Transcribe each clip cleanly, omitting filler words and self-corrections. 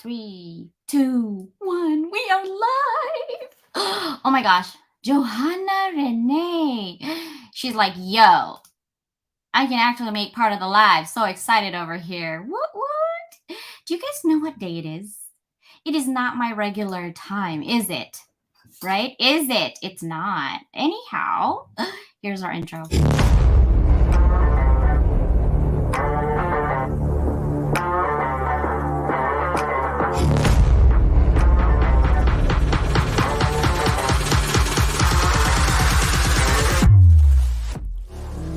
Three, two, one. We are live. Oh my gosh. Johanna Renee. She's like, yo, I can actually make part of the live. So excited over here. What? Do you guys know what day it is? It is not my regular time, is it? Right? Is it? It's not. Anyhow, here's our intro.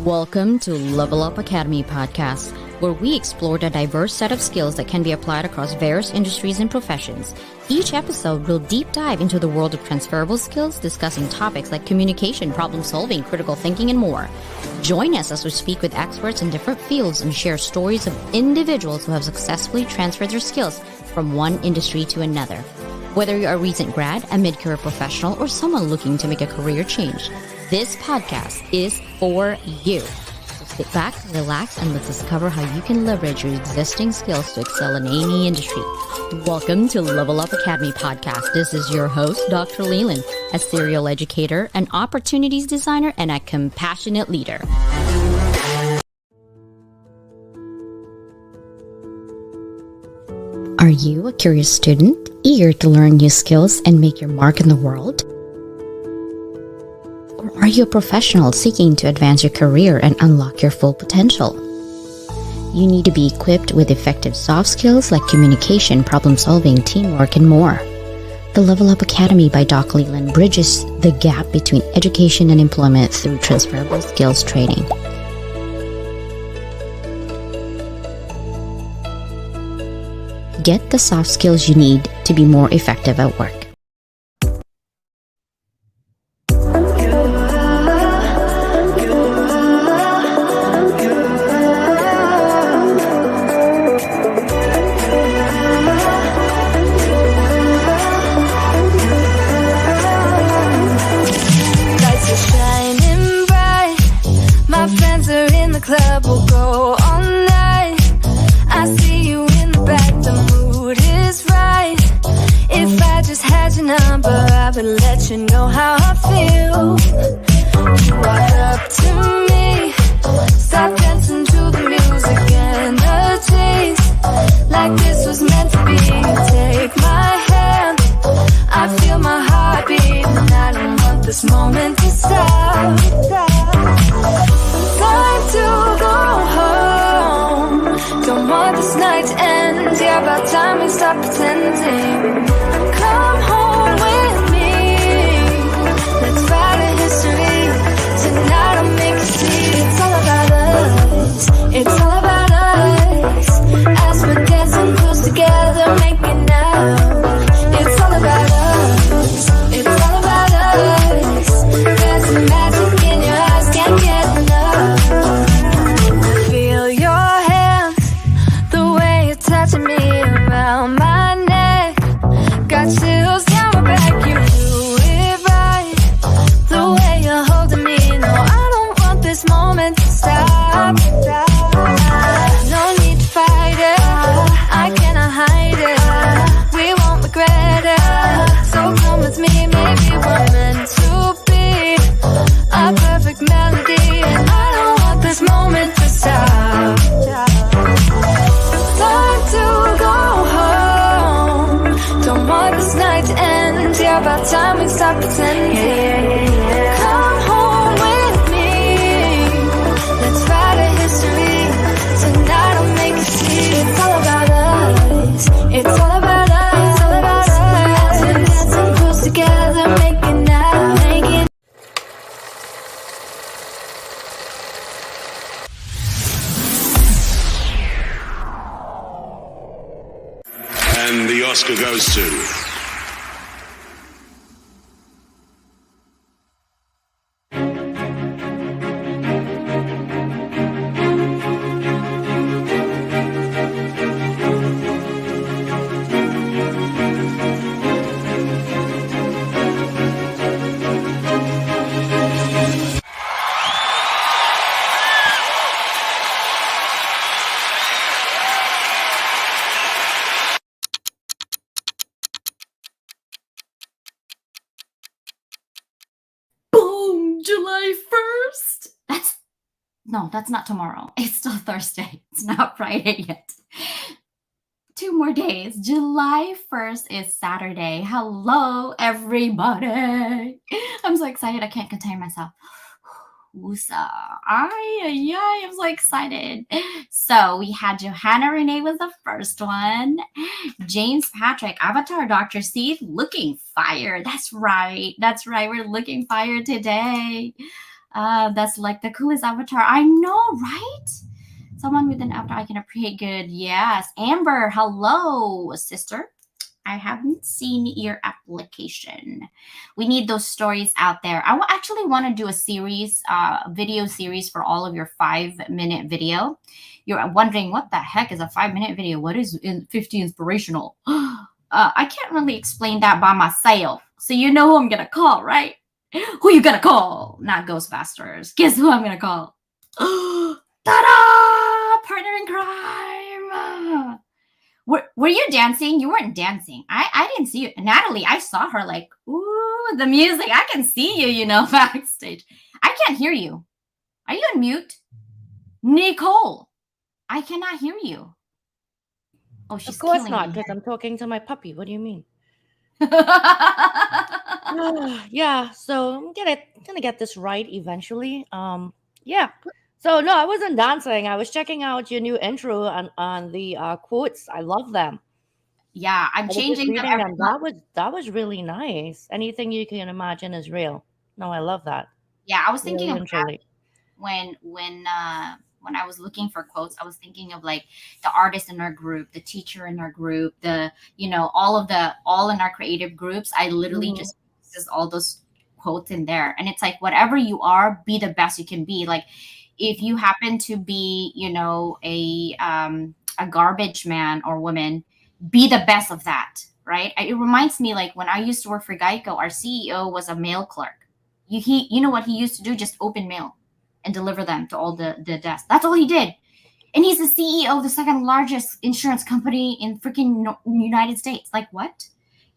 Welcome to Level Up Academy podcast, where we explore the diverse set of skills that can be applied across various industries and professions. Each episode will deep dive into the world of transferable skills, discussing topics like communication, problem solving, critical thinking, and more. Join us as we speak with experts in different fields and share stories of individuals who have successfully transferred their skills from one industry to another. Whether you're a recent grad, a mid-career professional, or someone looking to make a career change, this podcast is for you. So sit back, relax, and let's discover how you can leverage your existing skills to excel in any industry. Welcome to Level Up Academy podcast. This is your host, Dr. Leland, a serial educator, an opportunities designer, and a compassionate leader. Are you a curious student, eager to learn new skills and make your mark in the world? Or are you a professional seeking to advance your career and unlock your full potential? You need to be equipped with effective soft skills like communication, problem solving, teamwork, and more. The Level Up Academy by Doc Leland bridges the gap between education and employment through transferable skills training. Get the soft skills you need to be more effective at work. Club will go all night. I see you in the back, the mood is right. If I just had your number, I would let you know how I feel. You walk up to me, stop dancing to the music and the chase. Like this was meant to be. Take my hand, I feel my heart beat, and I don't want this moment to stop. Time to go home. Don't want this night to end. Yeah, about time we stop pretending. Come home with me. Let's write a history. Tonight I'll make you see. It's all about us. It's all about us. As we're dancing close together, making out. It's all about us. It's all about us. There's some magic in your eyes, can't get enough. Touching me around my neck, got chills down my back. You do it right, the way you're holding me. No, I don't want this moment to stop. No need to fight it, I cannot hide it. We won't regret it, so come with me. Maybe we're meant to be a perfect melody, and I don't want this moment to stop. To go home. Don't want this night to end. Yeah, about time we stop pretending. Come home with me. Let's write a history. Tonight I'll make you see. It's all about us. It's all about us. It's all about us. We're dancing close together, making out, making. And the Oscar goes to... July 1st. That's not tomorrow. It's still Thursday. It's not Friday yet. 2 more days. July 1st is Saturday. Hello, everybody. I'm so excited. I can't contain myself. Woosah. I'm so excited. So we had Johanna Renee was the first one. James Patrick, Avatar Dr. Steve, looking fire. That's right. We're looking fire today. That's like the coolest avatar. I know, right? Someone with an avatar I can appreciate. Good. Yes. Amber, hello, sister. I haven't seen your application. We need those stories out there. I actually want to do a series, video series for all of your 5-minute video. You're wondering what the heck is a 5-minute video? What is 50 inspirational? I can't really explain that by myself. So you know who I'm going to call, right? Who you gonna call? Not Ghostbusters. Guess who I'm gonna call? Ta-da! Partner in crime. Were you dancing? You weren't dancing. I didn't see you. Natalie, I saw her like, ooh, the music. I can see you, backstage. I can't hear you. Are you on mute? Nicole, I cannot hear you. Oh, she's Of course killing not, me because I'm talking to my puppy. What do you mean? here. Yeah, so I'm gonna get this right eventually. Yeah. So no, I wasn't dancing. I was checking out your new intro on the quotes. I love them. Yeah, I'm I was just changing reading them them. every month. That was really nice. Anything you can imagine is real. No, I love that. Yeah, I was thinking Really of and truly. when I was looking for quotes, I was thinking of like the artist in our group, the teacher in our group, all in our creative groups. I literally Mhm. just all those quotes in there, and it's like whatever you are, be the best you can be. Like if you happen to be, a garbage man or woman, be the best of that, right? It reminds me like when I used to work for Geico, our CEO was a mail clerk. You know what he used to do? Just open mail and deliver them to all the desks. That's all he did. And he's the CEO of the second largest insurance company in freaking United States. Like what?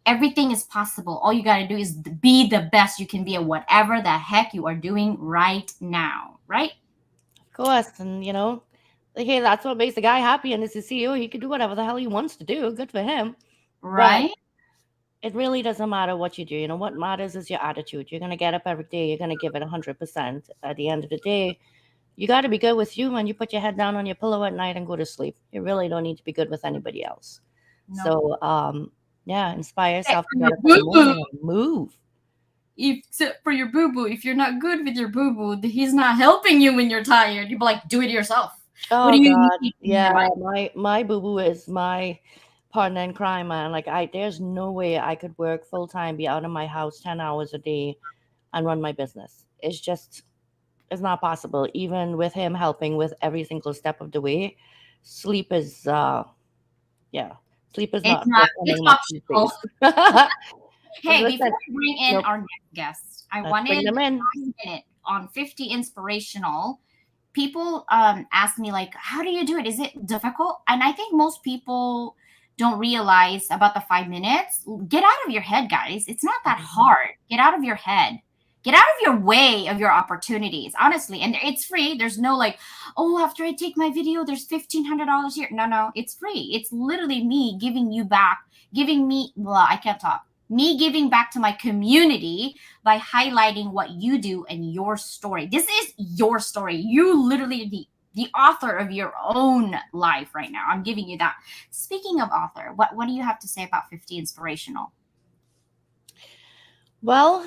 Everything is possible. All you got to do is be the best you can be at whatever the heck you are doing right now, right? Of course, and like, hey, that's what makes the guy happy, and as a CEO, he can do whatever the hell he wants to do. Good for him. Right? But it really doesn't matter what you do. What matters is your attitude. You're gonna get up every day. You're gonna give it 100%. At the end of the day, you got to be good with you when you put your head down on your pillow at night and go to sleep. You really don't need to be good with anybody else. No. So, yeah, inspire yourself to your get up in the boo-boo. morning and move. Except for your boo boo. If you're not good with your boo boo, he's not helping you when you're tired. You'd be like, do it yourself. Oh What do you God, need? yeah, my boo boo is my partner in crime, man. Like there's no way I could work full time, be out of my house 10 hours a day, and run my business. It's not possible. Even with him helping with every single step of the way, sleep is sleep is It's not it's forthcoming much these optional. days. Hey, Listen, before we bring in nope. our next guest, I Let's wanted bring them in. 1 minute on 50 inspirational. People ask me like, how do you do it? Is it difficult? And I think most people don't realize about the 5 minutes. Get out of your head, guys. It's not that hard. Get out of your head. Get out of your way of your opportunities, honestly. And it's free. There's no like, oh, after I take my video, there's $1,500 here. No, it's free. It's literally me giving you back, I can't talk. Me giving back to my community by highlighting what you do and your story. This is your story. You literally the author of your own life right now. I'm giving you that. Speaking of author, what do you have to say about 50 inspirational? Well,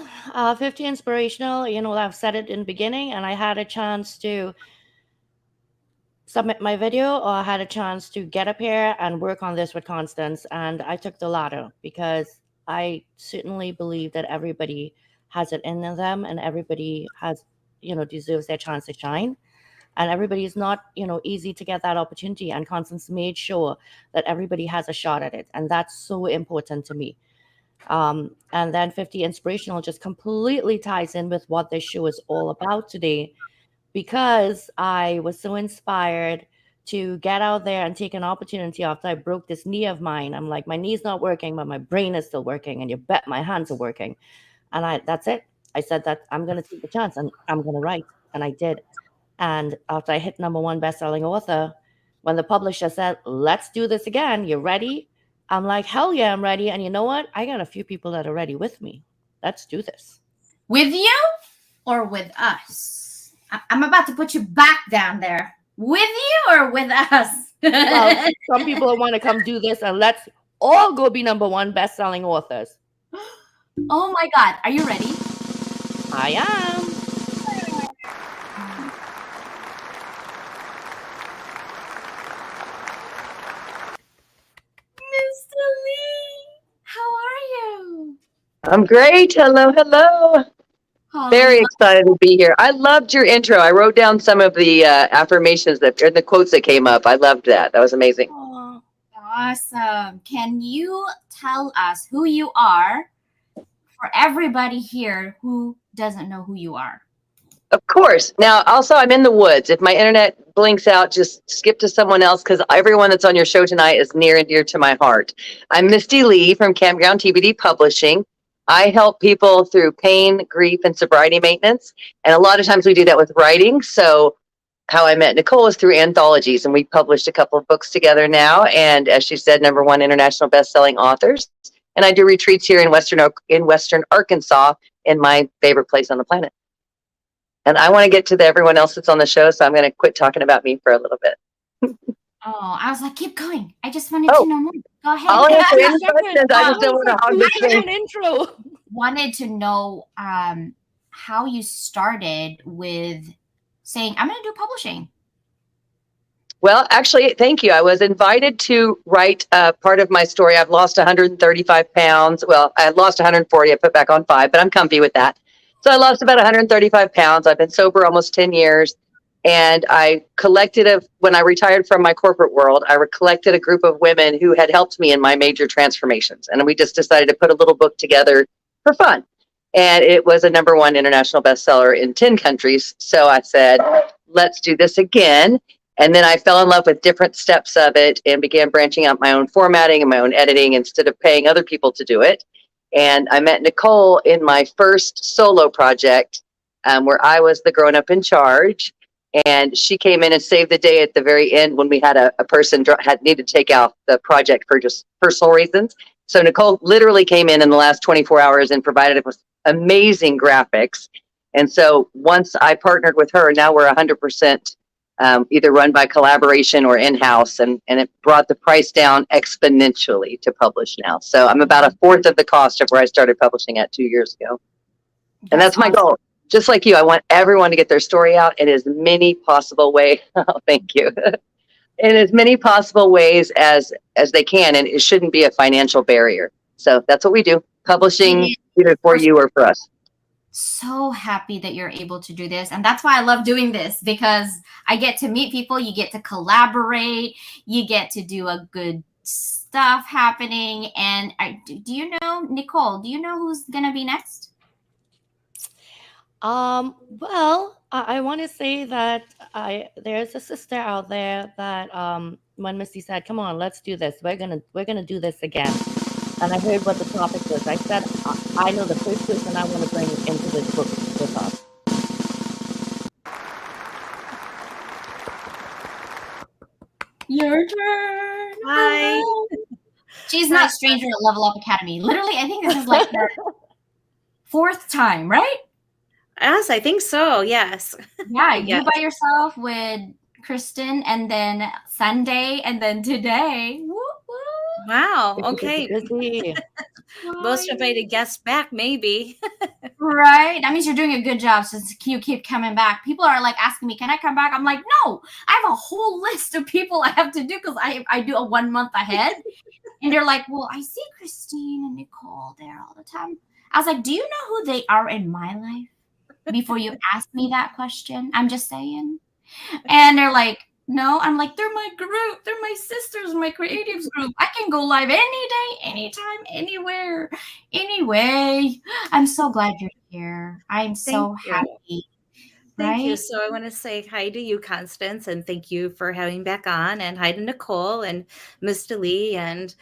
50 inspirational, I've said it in the beginning, and I had a chance to submit my video, or I had a chance to get up here and work on this with Constance, and I took the latter because I certainly believe that everybody has it in them, and everybody has, deserves their chance to shine. And everybody is not, easy to get that opportunity. And Constance made sure that everybody has a shot at it. And that's so important to me. And then 50 inspirational just completely ties in with what this show is all about today, because I was so inspired to get out there and take an opportunity after I broke this knee of mine. I'm like, my knee's not working, but my brain is still working, and you bet my hands are working. And that's it. I said that I'm going to take the chance and I'm going to write. And I did. And after I hit #1 best-selling author, when the publisher said, let's do this again, you ready? I'm like, hell yeah, I'm ready. And you know what? I got a few people that are ready with me. Let's do this. With you or with us? I'm about to put you back down there. With you or with us? Well, some people want to come do this, and let's all go be #1 best-selling authors. Oh my God. Are you ready? I am. Mr. Lee, how are you? I'm great. Hello, hello. Very excited to be here. I loved your intro. I wrote down some of the affirmations or the quotes that came up. I loved that. That was amazing. Oh, awesome. Can you tell us who you are for everybody here who doesn't know who you are? Of course. Now, also, I'm in the woods. If my internet blinks out, just skip to someone else because everyone that's on your show tonight is near and dear to my heart. I'm Misty Lee from Campground TBD Publishing. I help people through pain, grief, and sobriety maintenance. And a lot of times we do that with writing. So how I met Nicole is through anthologies, and we published a couple of books together now. And as she said, #1 international best-selling authors. And I do retreats here in Western Arkansas, in my favorite place on the planet. And I want to get to everyone else that's on the show, so I'm going to quit talking about me for a little bit. Oh, I was like, keep going. I just wanted to know more. Go ahead. I'll answer any questions. I just don't want to hog this thing. Intro. Wanted to know how you started with saying, I'm going to do publishing. Well, actually, thank you. I was invited to write part of my story. I've lost 135 pounds. Well, I lost 140. I put back on 5, but I'm comfy with that. So I lost about 135 pounds. I've been sober almost 10 years. And I collected, when I retired from my corporate world, I collected a group of women who had helped me in my major transformations. And we just decided to put a little book together for fun. And it was a #1 international bestseller in 10 countries. So I said, let's do this again. And then I fell in love with different steps of it and began branching out my own formatting and my own editing instead of paying other people to do it. And I met Nicole in my first solo project where I was the grown-up in charge. And she came in and saved the day at the very end when we had a person had needed to take out the project for just personal reasons. So Nicole literally came in the last 24 hours and provided us with amazing graphics. And so once I partnered with her, now we're 100% either run by collaboration or in-house, and it brought the price down exponentially to publish now. So I'm about 1/4 of the cost of where I started publishing at 2 years ago. And that's my goal. Just like you, I want everyone to get their story out in as many possible ways. Oh, thank you. In as many possible ways as they can, and it shouldn't be a financial barrier. So that's what we do. Publishing either for you or for us. So happy that you're able to do this. And that's why I love doing this, because I get to meet people, you get to collaborate, you get to do a good stuff happening. And do you know, Nicole, do you know who's going to be next? Well, I want to say that there's a sister out there that when Misty said, "Come on, let's do this. We're gonna do this again," and I heard what the topic was. I said, I know the first person I want to bring into this book with us. Your turn. Hi. She's not a stranger at Level Up Academy. Literally, I think this is like her 4th time, right? Yes, I think so. Yes. Yeah, Yes. you by yourself with Kristen, and then Sunday, and then today. Woo, woo. Wow. Okay. Busy. Most invited guests back, maybe. Right? That means you're doing a good job since you keep coming back. People are like asking me, can I come back? I'm like, no, I have a whole list of people I have to do because I do a 1 month ahead. And they're like, well, I see Christine and Nicole there all the time. I was like, do you know who they are in my life before you ask me that question? I'm just saying. And they're like, no. I'm like, they're my group. They're my sisters, my creatives group. I can go live any day, anytime, anywhere. Anyway, I'm so glad you're here. I'm so Thank you. happy. Thank you. Right? So I want to say hi to you, Constance, and thank you for having back on, and hi to Nicole and Mr. Lee. And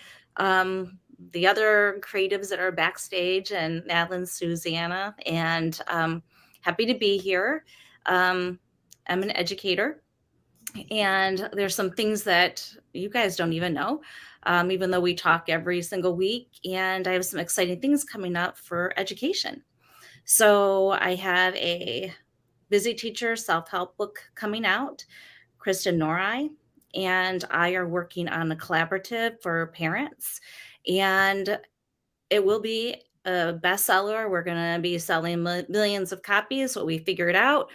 the other creatives that are backstage, and Madeline, Susanna, and happy to be here. Um, I'm an educator, and there's some things that you guys don't even know, even though we talk every single week. And I have some exciting things coming up for education. So I have a Busy Teacher self-help book coming out. Kristen Norai and I are working on a collaborative for parents, and it will be a bestseller. We're going to be selling millions of copies. What we figured out,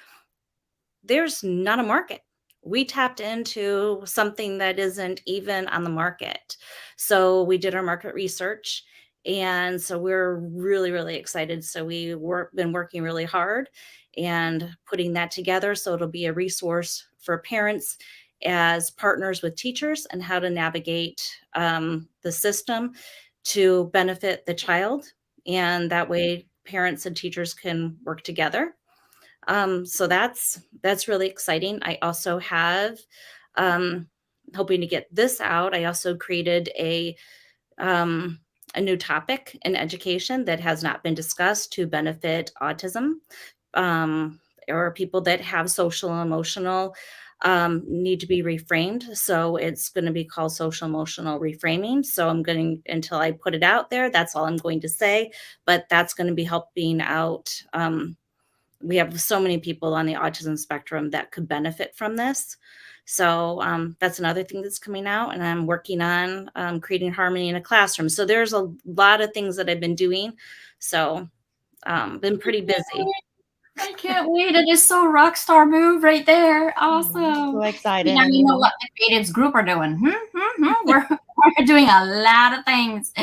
there's not a market. We tapped into something that isn't even on the market. So we did our market research. And so we're really, really excited. So been working really hard and putting that together. So it'll be a resource for parents as partners with teachers and how to navigate the system to benefit the child. And that way parents and teachers can work together. So that's really exciting. I also have, hoping to get this out. I also created a new topic in education that has not been discussed to benefit autism, or people that have social and emotional need to be reframed. So it's going to be called social emotional reframing. So I'm going until I put it out there, that's all I'm going to say. But that's going to be helping out. We have so many people on the autism spectrum that could benefit from this. So that's another thing that's coming out, and I'm working on creating harmony in a classroom. So there's a lot of things that I've been doing. So been pretty busy. I can't wait. It is so rock star move right there. Awesome. So excited. Now you know what the creatives group are doing. We're doing a lot of things.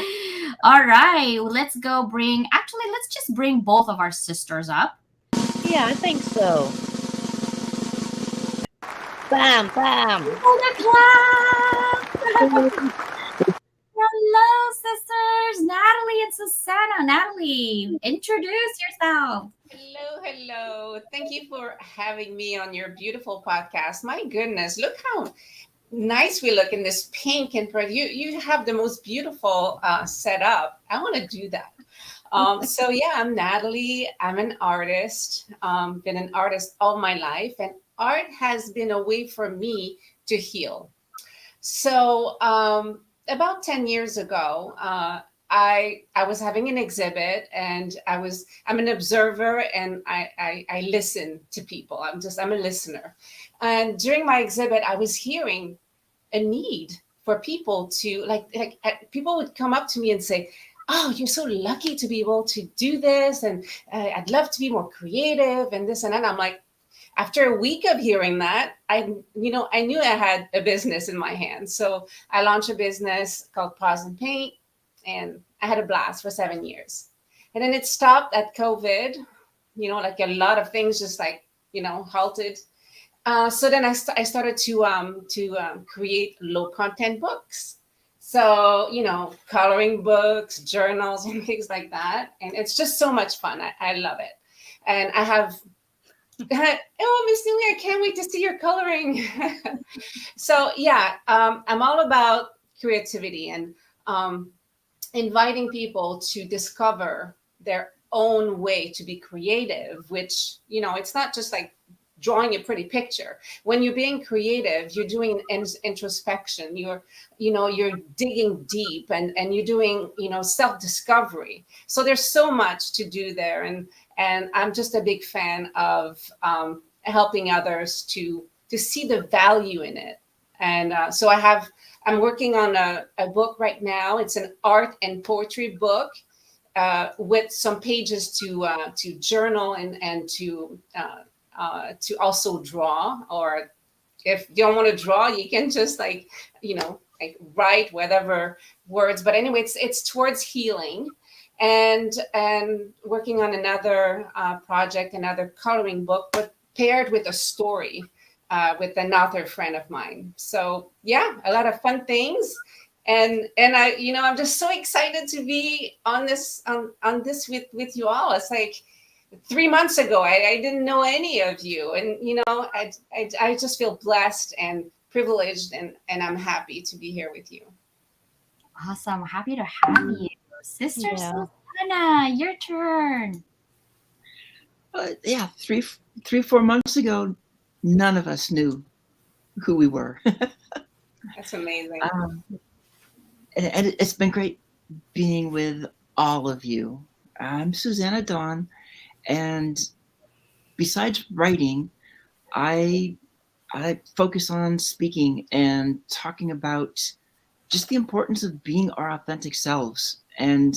All right. Let's go let's just bring both of our sisters up. Yeah, I think so. Bam, bam. Hello, sisters. Natalie and Susanna. Natalie, introduce yourself. Hello. Thank you for having me on your beautiful podcast. My goodness, look how nice we look in this pink and red. You have the most beautiful setup. I want to do that. So yeah, I'm Natalie. I'm an artist. Been an artist all my life, and art has been a way for me to heal. So about 10 years ago, I was having an exhibit, and I'm an observer, and I listen to people. I'm a listener. And during my exhibit, I was hearing a need for people to people would come up to me and say, "Oh, you're so lucky to be able to do this, and I'd love to be more creative and this and that." I'm like, after a week of hearing that, I knew I had a business in my hands. So I launched a business called Pause and Paint, and I had a blast for 7 years. And then it stopped at COVID, like a lot of things just halted. So then I started to create low content books. So, coloring books, journals, and things like that. And it's just so much fun. I love it. And I have, oh, Miss Newey, I can't wait to see your coloring. So yeah, I'm all about creativity and inviting people to discover their own way to be creative, which, it's not just like drawing a pretty picture. When you're being creative, you're doing introspection, you're digging deep, and you're doing, self-discovery. So there's so much to do there. And I'm just a big fan of helping others to see the value in it. And so I'm working on a book right now. It's an art and poetry book with some pages to journal and to also draw. Or if you don't want to draw, you can just write whatever words. But anyway, it's towards healing. And working on another project, another coloring book, but paired with a story with another friend of mine. So yeah, a lot of fun things. And I'm just so excited to be on this with you all. It's like 3 months ago, I didn't know any of you, and I just feel blessed and privileged, and I'm happy to be here with you. Awesome. Happy to have you. Sister Yeah. Susanna, your turn. Yeah, 4 months ago, none of us knew who we were. That's amazing. And it's been great being with all of you. I'm Susanna Dawn, and besides writing, I focus on speaking and talking about just the importance of being our authentic selves. And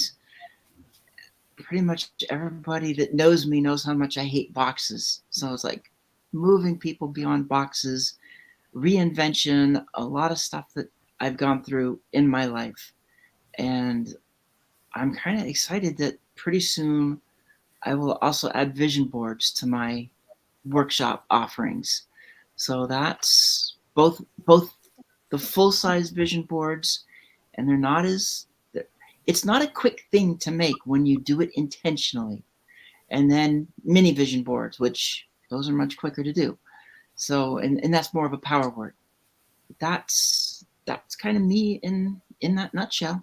pretty much everybody that knows me knows how much I hate boxes. So it's like moving people beyond boxes, reinvention, a lot of stuff that I've gone through in my life. And I'm kind of excited that pretty soon I will also add vision boards to my workshop offerings. So that's both the full-size vision boards, and it's not a quick thing to make when you do it intentionally. And then mini vision boards, which those are much quicker to do. So, and that's more of a power word. That's kind of me in that nutshell.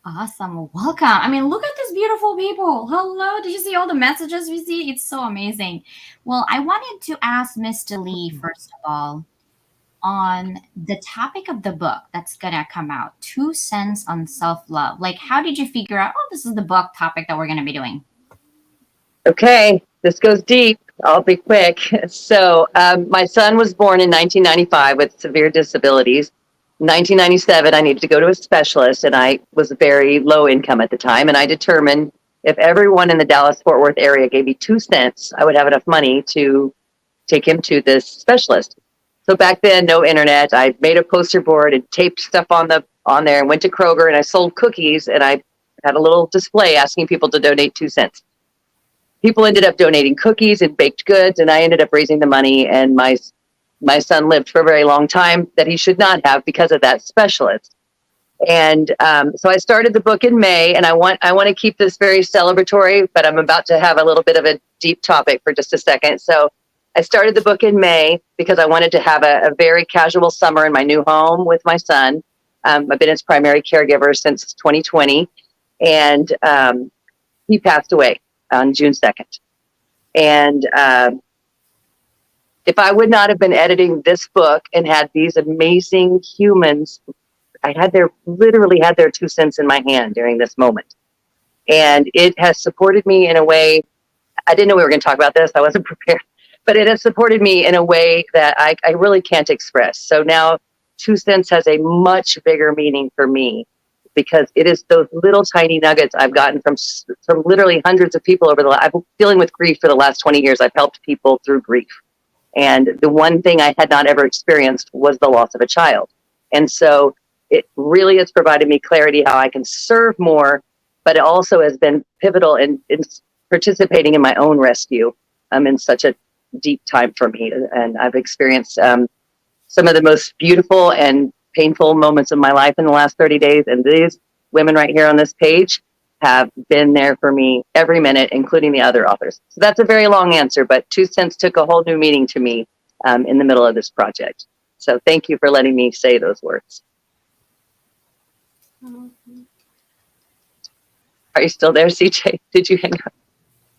Awesome. Well, welcome. I mean, look at these beautiful people. Hello. Did you see all the messages we see? It's so amazing. Well, I wanted to ask Mr. Lee, first of all, on the topic of the book that's going to come out, 2 Cents on Self-Love. Like, how did you figure out, this is the book topic that we're going to be doing? Okay, this goes deep. I'll be quick. So my son was born in 1995 with severe disabilities. 1997, I needed to go to a specialist, and I was very low income at the time. And I determined if everyone in the Dallas-Fort Worth area gave me 2 cents, I would have enough money to take him to this specialist. So back then, no internet. I made a poster board and taped stuff on there, and went to Kroger, and I sold cookies, and I had a little display asking people to donate 2 cents. People ended up donating cookies and baked goods, and I ended up raising the money, and my son lived for a very long time that he should not have because of that specialist. And so I started the book in May, and I want to keep this very celebratory, but I'm about to have a little bit of a deep topic for just a second. So I started the book in May because I wanted to have a very casual summer in my new home with my son. I've been his primary caregiver since 2020, and he passed away on June 2nd. And if I would not have been editing this book and had these amazing humans, literally had their 2 cents in my hand during this moment. And it has supported me in a way, I didn't know we were going to talk about this. I wasn't prepared, but it has supported me in a way that I really can't express. So now 2 cents has a much bigger meaning for me, because it is those little tiny nuggets I've gotten from literally hundreds of people I've been dealing with grief for the last 20 years. I've helped people through grief. And the one thing I had not ever experienced was the loss of a child. And so it really has provided me clarity how I can serve more, but it also has been pivotal in participating in my own rescue in such a deep time for me. And I've experienced some of the most beautiful and painful moments of my life in the last 30 days. And these women right here on this page have been there for me every minute, including the other authors. So that's a very long answer, but 2 cents took a whole new meaning to me in the middle of this project. So thank you for letting me say those words. Are you still there, CJ? Did you hang up?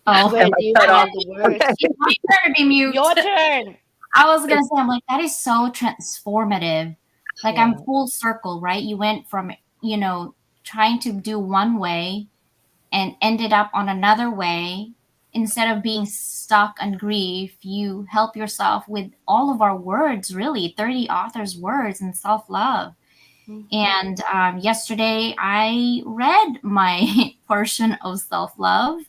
Oh, Wait, do you cut have off? the words? it's my turn to be mute. Your turn. I was going to say, I'm like, that is so transformative. Like, Yeah. I'm full circle, right? You went from, trying to do one way and ended up on another way. Instead of being stuck on grief, you help yourself with all of our words, really, 30 authors' words and self-love. And yesterday I read my portion of self-love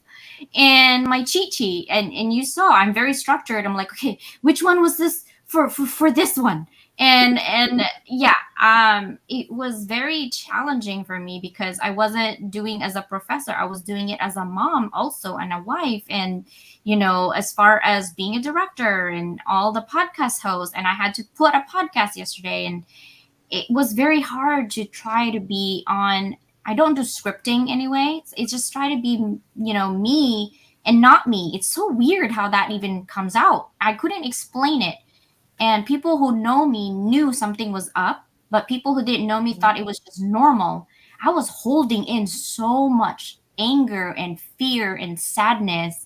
and my cheat sheet. And you saw I'm very structured. I'm like, okay, which one was this for this one? And it was very challenging for me because I wasn't doing as a professor. I was doing it as a mom also and a wife. And, as far as being a director and all the podcast hosts, and I had to put a podcast yesterday, and it was very hard to try to be on. I don't do scripting anyway. It's just try to be, me and not me. It's so weird how that even comes out. I couldn't explain it. And people who know me knew something was up. but people who didn't know me thought it was just normal. I was holding in so much anger and fear and sadness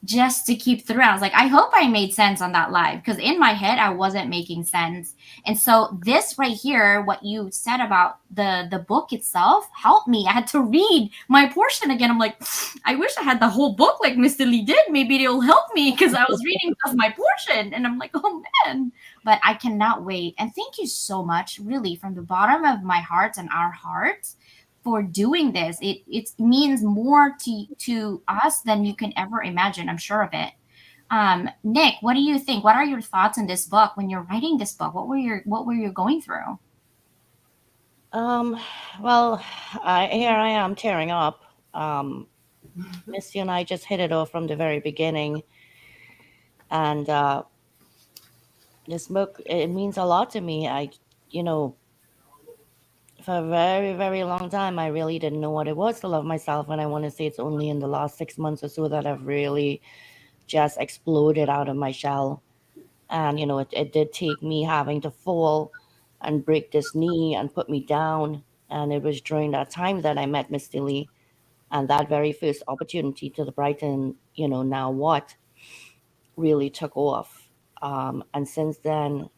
just to keep through. I was like, I hope I made sense on that live, because in my head I wasn't making sense. And so this right here, what you said about the book itself helped me. I had to read my portion again. I'm like, I wish I had the whole book like Mr. Lee did. Maybe it'll help me, because I was reading just my portion and I'm like, oh man. But I cannot wait. And thank you so much, really, from the bottom of my heart and our hearts, for doing this. It means more to us than you can ever imagine. I'm sure of it. Nick, what do you think? What are your thoughts on this book when you're writing this book? What were you going through? Well, here I am tearing up. Misty and I just hit it off from the very beginning, and this book, it means a lot to me. For a very, very long time, I really didn't know what it was to love myself. And I want to say it's only in the last 6 months or so that I've really just exploded out of my shell. And, it did take me having to fall and break this knee and put me down. And it was during that time that I met Misty Lee, and that very first opportunity to the Brighton, Now What, really took off. And since then,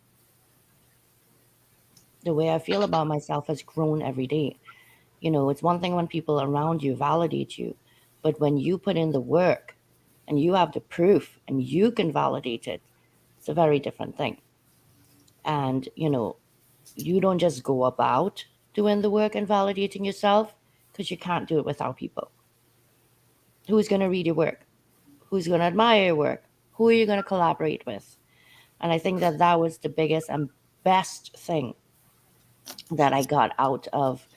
the way I feel about myself has grown every day. It's one thing when people around you validate you, but when you put in the work and you have the proof and you can validate it, it's a very different thing. And, you don't just go about doing the work and validating yourself, because you can't do it without people. Who's going to read your work? Who's going to admire your work? Who are you going to collaborate with? And I think that was the biggest and best thing that I got out of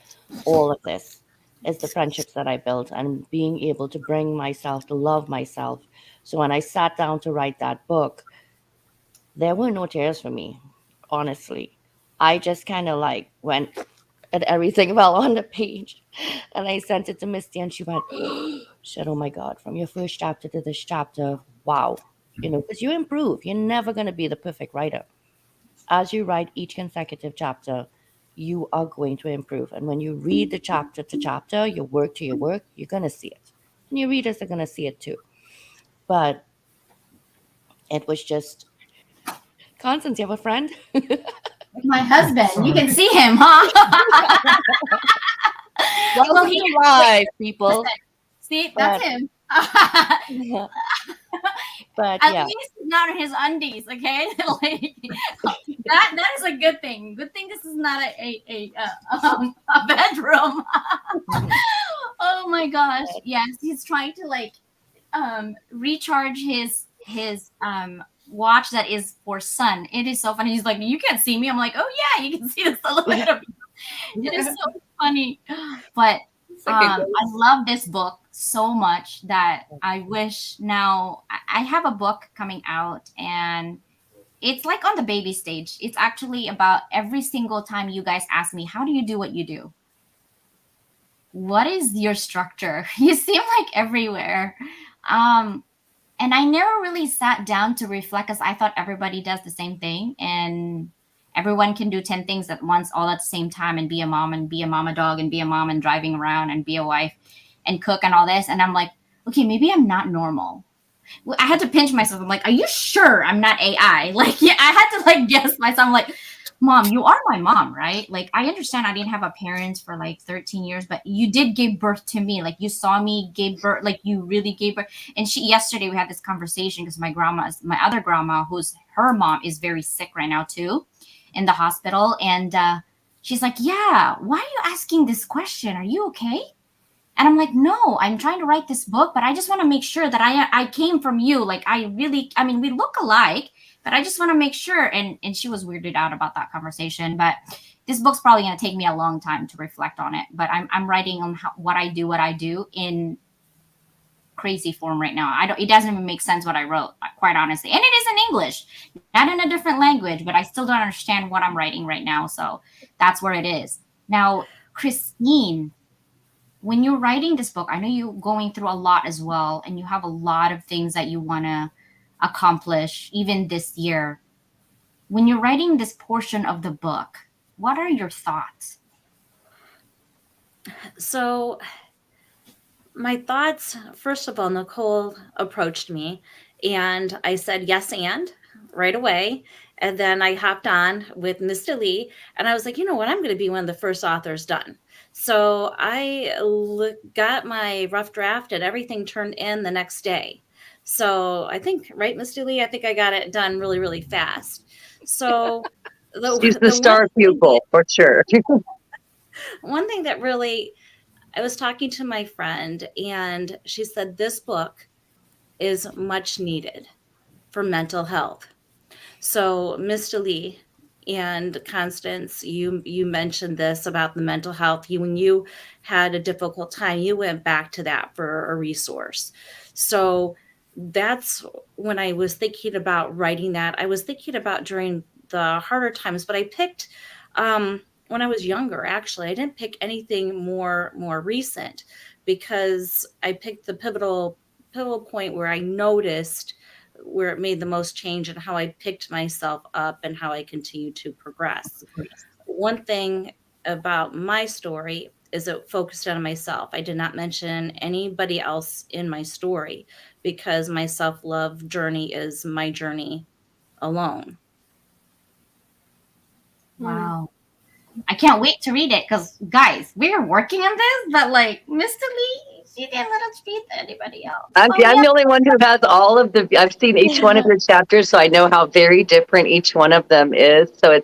all of this, is the friendships that I built and being able to bring myself to love myself. So when I sat down to write that book, there were no tears for me, honestly. I just kind of like went and everything fell on the page, and I sent it to Misty and she went, she said, oh my God, from your first chapter to this chapter, wow. Because you improve. You're never going to be the perfect writer. As you write each consecutive chapter, you are going to improve. And when you read the chapter to chapter, your work to your work, you're going to see it. And your readers are going to see it too. But it was just, Constance, you have a friend? My husband. You can see him, huh? Welcome to live, people. See, that's him. But at yeah, least not in his undies, okay? Like, that is a good thing. Good thing this is not a bedroom. Oh my gosh, yes, he's trying to recharge his watch that is for sun. It is so funny. He's like, you can't see me. I'm like, oh yeah, you can see this a little bit of me. It is so funny. But I love this book so much that I wish now I have a book coming out, and it's like on the baby stage. It's actually about every single time you guys ask me, how do you do what you do? What is your structure? You seem like everywhere. And I never really sat down to reflect, because I thought everybody does the same thing and everyone can do 10 things at once all at the same time, and be a mom and be a mama dog and be a mom and driving around and be a wife and cook and all this. And I'm like, okay, maybe I'm not normal. I had to pinch myself. I'm like, are you sure I'm not AI? Like, yeah, I had to guess myself. I'm like, Mom, you are my mom, right? Like, I understand I didn't have a parents for 13 years, but you did give birth to me. Like, you saw me gave birth, you really gave birth. And yesterday we had this conversation, because my other grandma, who's her mom, is very sick right now too, in the hospital. And she's like, yeah, why are you asking this question? Are you okay? And I'm like, no, I'm trying to write this book, but I just want to make sure that I came from you. We look alike, but I just want to make sure. And she was weirded out about that conversation. But this book's probably going to take me a long time to reflect on it. But I'm writing on what I do in crazy form right now. It doesn't even make sense what I wrote, quite honestly. And it is in English, not in a different language, but I still don't understand what I'm writing right now. So that's where it is. Now, Christine, when you're writing this book, I know you're going through a lot as well, and you have a lot of things that you want to accomplish even this year. When you're writing this portion of the book, What are your thoughts? So, my thoughts, first of all, Nicole approached me and I said, yes, and right away. And then I hopped on with Mr. Lee and I was like, you know what? I'm going to be one of the first authors done. So got my rough draft and everything turned in the next day. So I think, right, Mr. Lee, I think I got it done really, really fast. So She's the the star one thing pupil for sure. one thing that really, I was talking to my friend and she said, this book is much needed for mental health. So, Mr. Lee and Constance, you mentioned this about the mental health. When you had a difficult time, you went back to that for a resource. So that's when I was thinking about writing that. I was thinking about during the harder times, but I picked when I was younger. Actually, I didn't pick anything more recent because I picked the pivotal point where I noticed where it made the most change and how I picked myself up and how I continue to progress. One thing about my story is it focused on myself. I did not mention anybody else in my story because my self-love journey is my journey alone. Wow. I can't wait to read it because, guys, we're working on this, but like Mr. Lee, she didn't let us read anybody else. I'm the only one who has all of I've seen each one of your chapters, so I know how very different each one of them is. So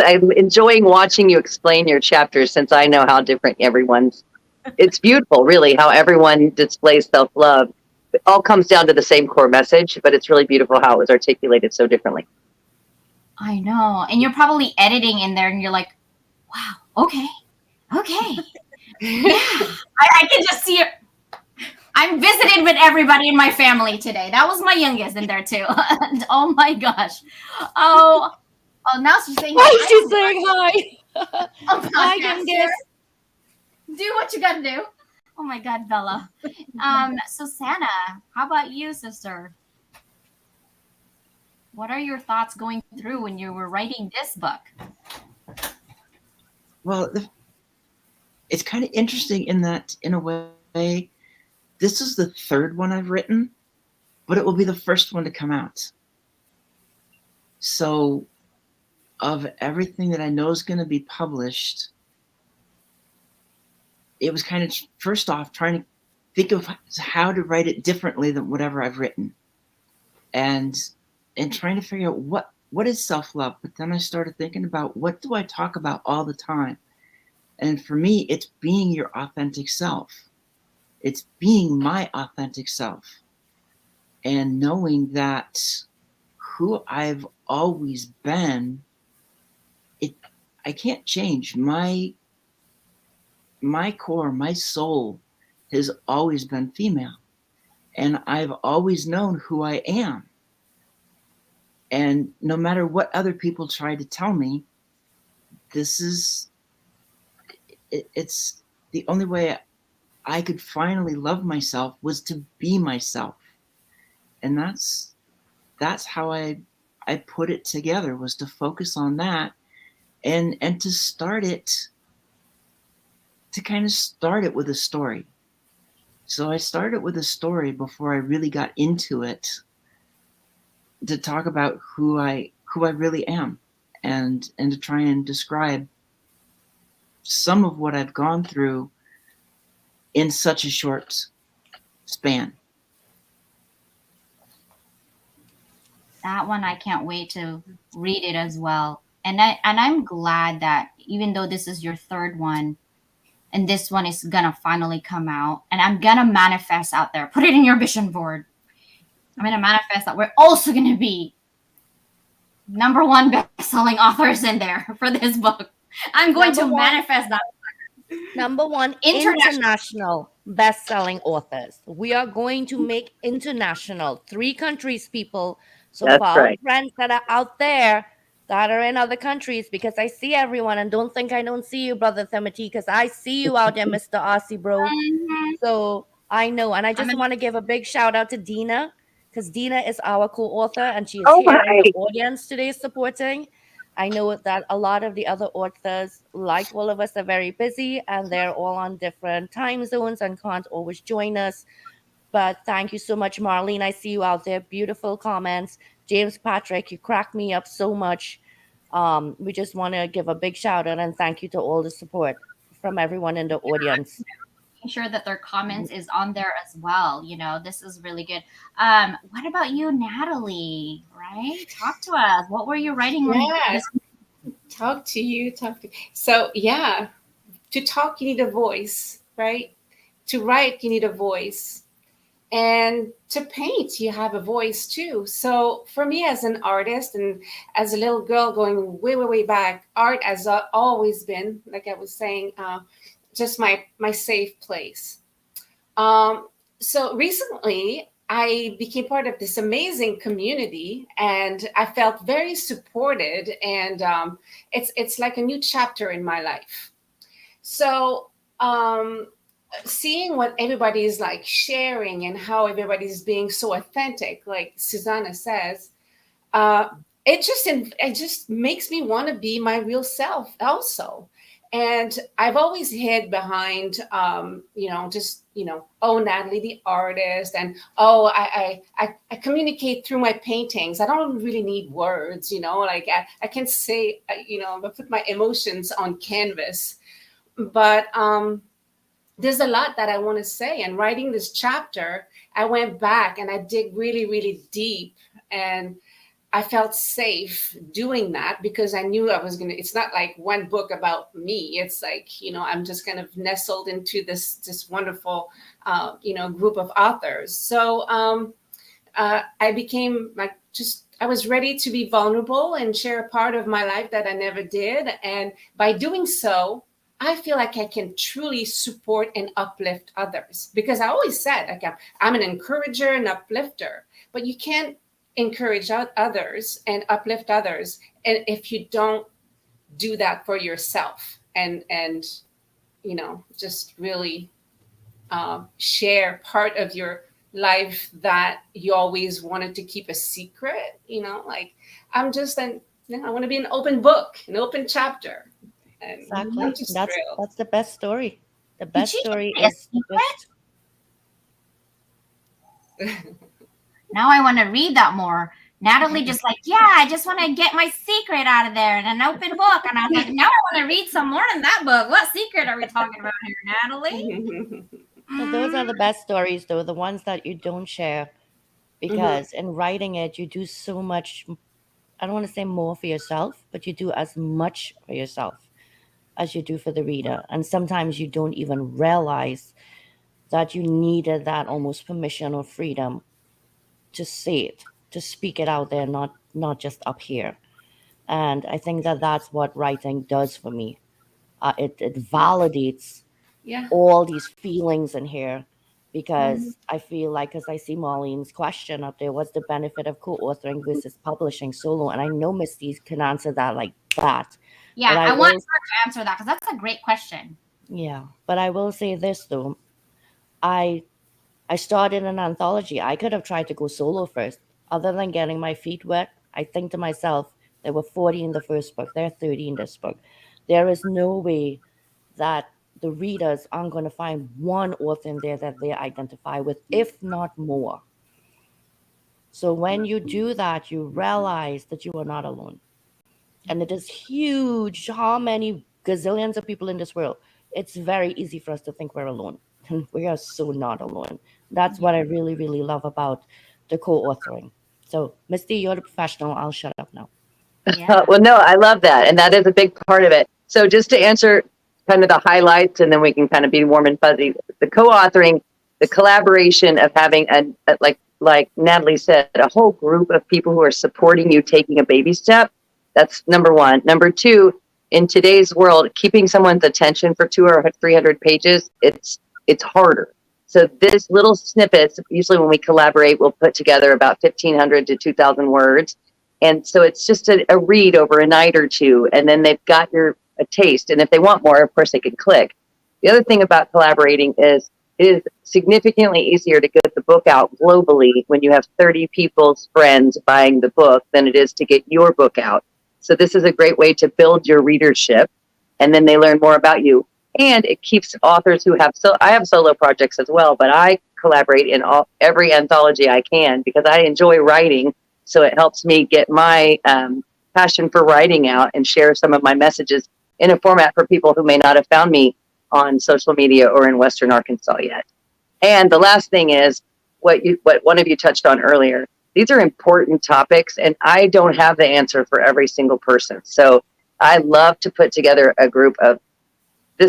I'm enjoying watching you explain your chapters since I know how different everyone's. It's beautiful, really, how everyone displays self-love. It all comes down to the same core message, but it's really beautiful how it was articulated so differently. I know. And you're probably editing in there and you're like, wow, okay. Yeah. I can just see it. I'm visited with everybody in my family today. That was my youngest in there too. And, oh my gosh. Oh, now she's saying Why is she saying hi? Oh, Hi, youngest. Do what you gotta do. Oh my God, Bella. Susanna, how about you, sister? What are your thoughts going through when you were writing this book? Well, it's kind of interesting in that, in a way, this is the third one I've written, but it will be the first one to come out. So of everything that I know is going to be published, it was kind of, first off, trying to think of how to write it differently than whatever I've written. And trying to figure out what is self-love. But then I started thinking about, what do I talk about all the time? And for me, it's being your authentic self. It's being my authentic self. And knowing that who I've always been, I can't change. My core, my soul has always been female. And I've always known who I am. And no matter what other people try to tell me, it's the only way I could finally love myself was to be myself. And that's how I put it together, was to focus on that and to start it, to kind of start it with a story. So I started with a story before I really got into it, to talk about who I really am, and to try and describe some of what I've gone through in such a short span. That one, I can't wait to read it as well. And I'm glad that even though this is your third one, and this one is gonna finally come out, and I'm gonna manifest out there, put it in your vision board. I'm gonna manifest that we're also gonna be #1 best-selling authors in there for this book. I'm going to manifest that. #1 international best-selling authors. We are going to make international 3 countries, people. So That's for our right. friends that are out there that are in other countries, because I see everyone, and don't think I don't see you, Brother Timothy, because I see you out there, Mr. Aussie bro. So I know, and I just want to give a big shout out to Dina, because Dina is our co-author and she is here in the audience today supporting. I know that a lot of the other authors, like all of us, are very busy and they're all on different time zones and can't always join us. But thank you so much, Marlene. I see you out there. Beautiful comments. James Patrick, you cracked me up so much. We just want to give a big shout out and thank you to all the support from everyone in the audience. Making sure that their comments is on there as well. You know, this is really good. What about you, Natalie? Right? Talk to us. What were you writing? Yeah. Talk to you. So yeah, to talk you need a voice, right? To write you need a voice. And to paint, you have a voice too. So for me as an artist and as a little girl going way, way, way back, art has always been, like I was saying, just my safe place. So recently, I became part of this amazing community, and I felt very supported. And it's like a new chapter in my life. So seeing what everybody is like sharing and how everybody's being so authentic, like Susanna says, it just makes me want to be my real self also. And I've always hid behind, oh, Natalie, the artist, and oh, I communicate through my paintings. I don't really need words, like I can say, I put my emotions on canvas. But there's a lot that I want to say. And writing this chapter, I went back and I dig really, really deep. And I felt safe doing that because I knew I was it's not like one book about me. It's like, I'm just kind of nestled into this wonderful, group of authors. So I became I was ready to be vulnerable and share a part of my life that I never did. And by doing so, I feel like I can truly support and uplift others, because I always said, like, I'm an encourager and uplifter, but you can't encourage others and uplift others and if you don't do that for yourself and just really share part of your life that you always wanted to keep a secret, like I want to be an open book, an open chapter. And exactly. That's the best story. The best story is Now I want to read that more. Natalie just like, yeah, I just want to get my secret out of there in an open book. And I was like, now I want to read some more in that book. What secret are we talking about here, Natalie? So those are the best stories, though, the ones that you don't share, because in writing it, you do so much. I don't want to say more for yourself, but you do as much for yourself as you do for the reader. And sometimes you don't even realize that you needed that almost permission or freedom to say it, to speak it out there, not just up here. And I think that that's what writing does for me. It validates all these feelings in here, because I feel like, because I see Marlene's question up there, what's the benefit of co-authoring versus publishing solo? And I know Misty can answer that like that. Yeah, I want her to answer that because that's a great question. Yeah, but I will say this though. I started an anthology. I could have tried to go solo first. Other than getting my feet wet, I think to myself, there were 40 in the first book. There are 30 in this book. There is no way that the readers aren't going to find one author in there that they identify with, if not more. So when you do that, you realize that you are not alone. And it is huge how many gazillions of people in this world. It's very easy for us to think we're alone. And we are so not alone. That's what I really, really love about the co-authoring. So, Misty, you're the professional. I'll shut up now. Yeah. Well, no, I love that. And that is a big part of it. So just to answer kind of the highlights, and then we can kind of be warm and fuzzy. The co-authoring, the collaboration of having like Natalie said, a whole group of people who are supporting you taking a baby step. That's number one. Number two, in today's world, keeping someone's attention for 200 or 300 pages, it's harder. So this little snippets, usually when we collaborate, we'll put together about 1,500 to 2,000 words. And so it's just a read over a night or two, and then they've got a taste. And if they want more, of course, they can click. The other thing about collaborating is it is significantly easier to get the book out globally when you have 30 people's friends buying the book than it is to get your book out. So this is a great way to build your readership, and then they learn more about you. And it keeps authors who have, so I have solo projects as well, but I collaborate in every anthology I can because I enjoy writing. So it helps me get my passion for writing out and share some of my messages in a format for people who may not have found me on social media or in Western Arkansas yet. And the last thing is what one of you touched on earlier. These are important topics, and I don't have the answer for every single person. So I love to put together a group of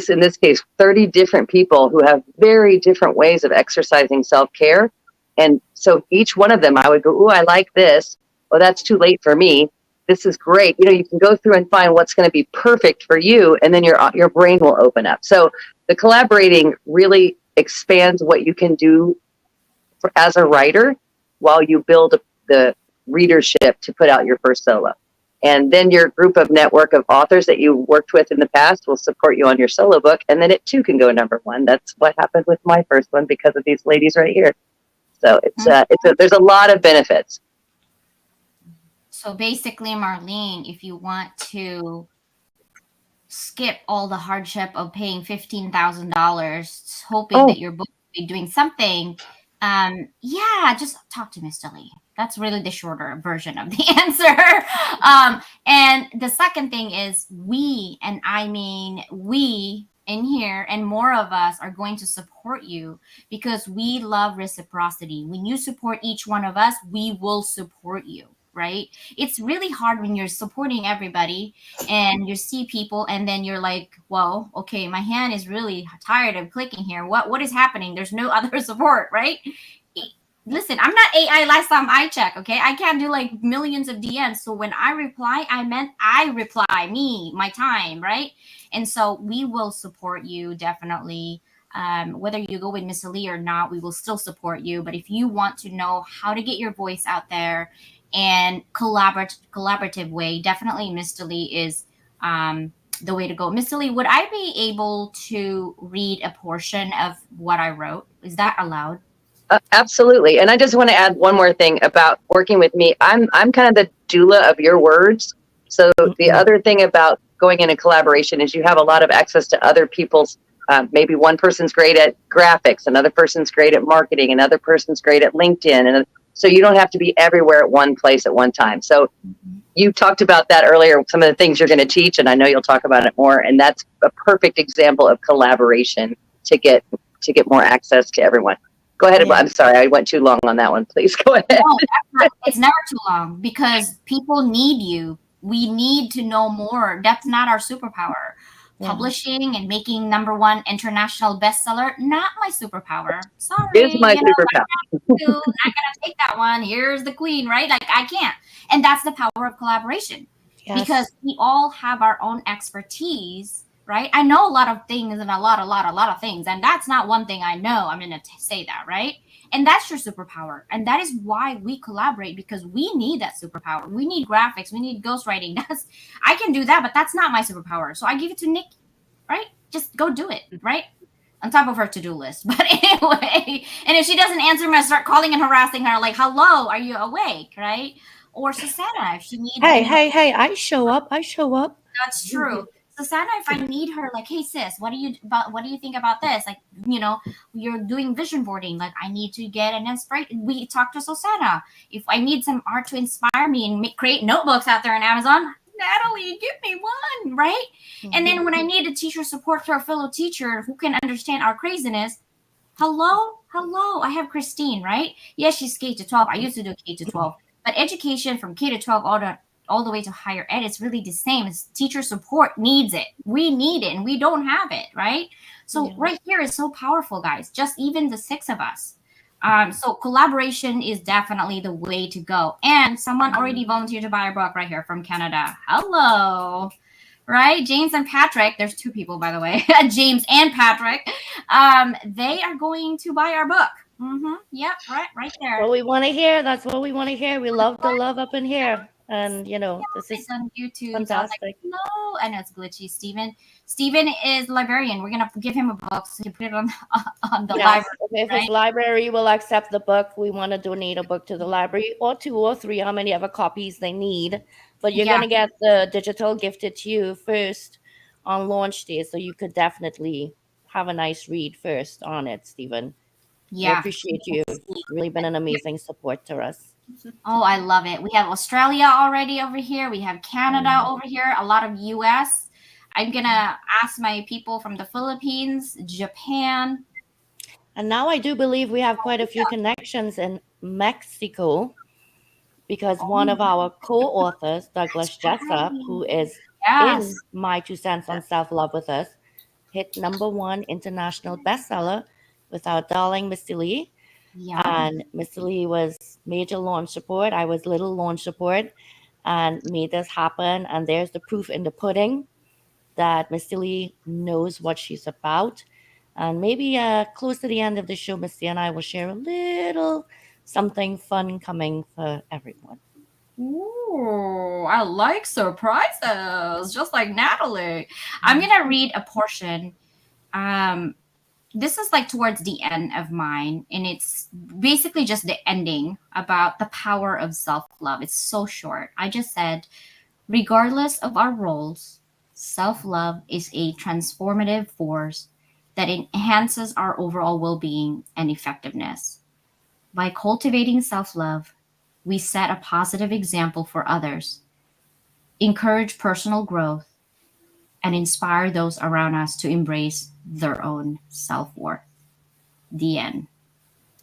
in this case, 30 different people who have very different ways of exercising self-care. And so each one of them, I would go, "Ooh, I like this. Oh, that's too late for me. This is great." You know, you can go through and find what's going to be perfect for you, and then your brain will open up. So the collaborating really expands what you can do as a writer while you build the readership to put out your first solo. And then your group of network of authors that you worked with in the past will support you on your solo book. And then it too can go #1. That's what happened with my first one because of these ladies right here. So there's a lot of benefits. So basically, Marlene, if you want to skip all the hardship of paying $15,000, hoping that your book will be doing something, just talk to Mr. Lee. That's really the shorter version of the answer. And the second thing is we, and I mean we in here and more of us are going to support you because we love reciprocity. When you support each one of us, we will support you, right? It's really hard when you're supporting everybody and you see people and then you're like, well, okay, my hand is really tired of clicking here. What is happening? There's no other support, right? Listen, I'm not AI last time I checked, okay? I can't do like millions of DMs. So when I reply, I meant I reply, me, my time, right? And so we will support you definitely. Whether you go with Miss Lee or not, we will still support you. But if you want to know how to get your voice out there and collaborative way, definitely Mr. Lee is the way to go. Mr. Lee, would I be able to read a portion of what I wrote? Is that allowed? Absolutely. And I just want to add one more thing about working with me. I'm kind of the doula of your words. So the other thing about going in a collaboration is you have a lot of access to other people's, maybe one person's great at graphics, another person's great at marketing, another person's great at LinkedIn. And so you don't have to be everywhere at one place at one time. So you talked about that earlier, some of the things you're going to teach, and I know you'll talk about it more. And that's a perfect example of collaboration to get more access to everyone. Go ahead. Yeah. I'm sorry, I went too long on that one. Please go ahead. No, it's never too long because people need you. We need to know more. That's not our superpower. Yeah. Publishing and making #1 international bestseller, not my superpower. Sorry. It's my superpower. I'm not gonna take that one. Here's the queen, right? Like I can't. And that's the power of collaboration. Yes. Because we all have our own expertise. Right? I know a lot of things and a lot of things. And that's not one thing I know. I'm going to say that, right? And that's your superpower. And that is why we collaborate because we need that superpower. We need graphics. We need ghostwriting. I can do that, but that's not my superpower. So I give it to Nikki, right? Just go do it, right? On top of her to-do list. But anyway, and if she doesn't answer me, I start calling and harassing her like, hello, are you awake, right? Or Susanna, if she needs... Hey, I show up. That's true. Susanna, if I need her, like, hey sis, what do you think about this? Like, you know, you're doing vision boarding. Like, I need to get an inspiration. We talk to Susanna. If I need some art to inspire me and create notebooks out there on Amazon, Natalie, give me one, right? Mm-hmm. And then when I need a teacher support for a fellow teacher who can understand our craziness, hello, I have Christine, right? Yes, she's K-12. I used to do K-12, but education from K-12 all the way to higher ed, it's really the same. It's teacher support needs it. We need it and we don't have it, right? So right here is so powerful, guys, just even the 6 of us. So collaboration is definitely the way to go. And someone already volunteered to buy our book right here from Canada. Hello, right? James and Patrick, there's 2 people, by the way, James and Patrick. They are going to buy our book. Yep, right there. What we want to hear, that's what we want to hear. We love the love up in here. And you know, this is on YouTube. Fantastic. So like, no, I know it's glitchy. Steven is librarian. We're gonna give him a book so you can put it on the library. If his library will accept the book, we want to donate a book to the library, or 2 or 3, how many ever copies they need. But you're Yeah. gonna get the digital gifted to you first on launch day, so you could definitely have a nice read first on it, Stephen. We Yeah. appreciate you. Really been an amazing support to us. Oh, I love it. We have Australia already over here. We have Canada over here, a lot of US. I'm going to ask my people from the Philippines, Japan. And now I do believe we have quite a few connections in Mexico, because one of our co-authors, Douglas Jessup, who is Yes. in My Two Cents on Self-Love with us, hit #1 international bestseller with our darling Misty Lee. Yeah. And Misty Lee was major launch support. I was little launch support, and made this happen. And there's the proof in the pudding that Misty Lee knows what she's about. And maybe close to the end of the show, Misty and I will share a little something fun coming for everyone. Ooh, I like surprises, just like Natalie. I'm going to read a portion. This is like towards the end of mine, and it's basically just the ending about the power of self-love. It's so short. I just said, regardless of our roles, self-love is a transformative force that enhances our overall well-being and effectiveness. By cultivating self-love, we set a positive example for others, encourage personal growth, and inspire those around us to embrace their own self-worth. The end.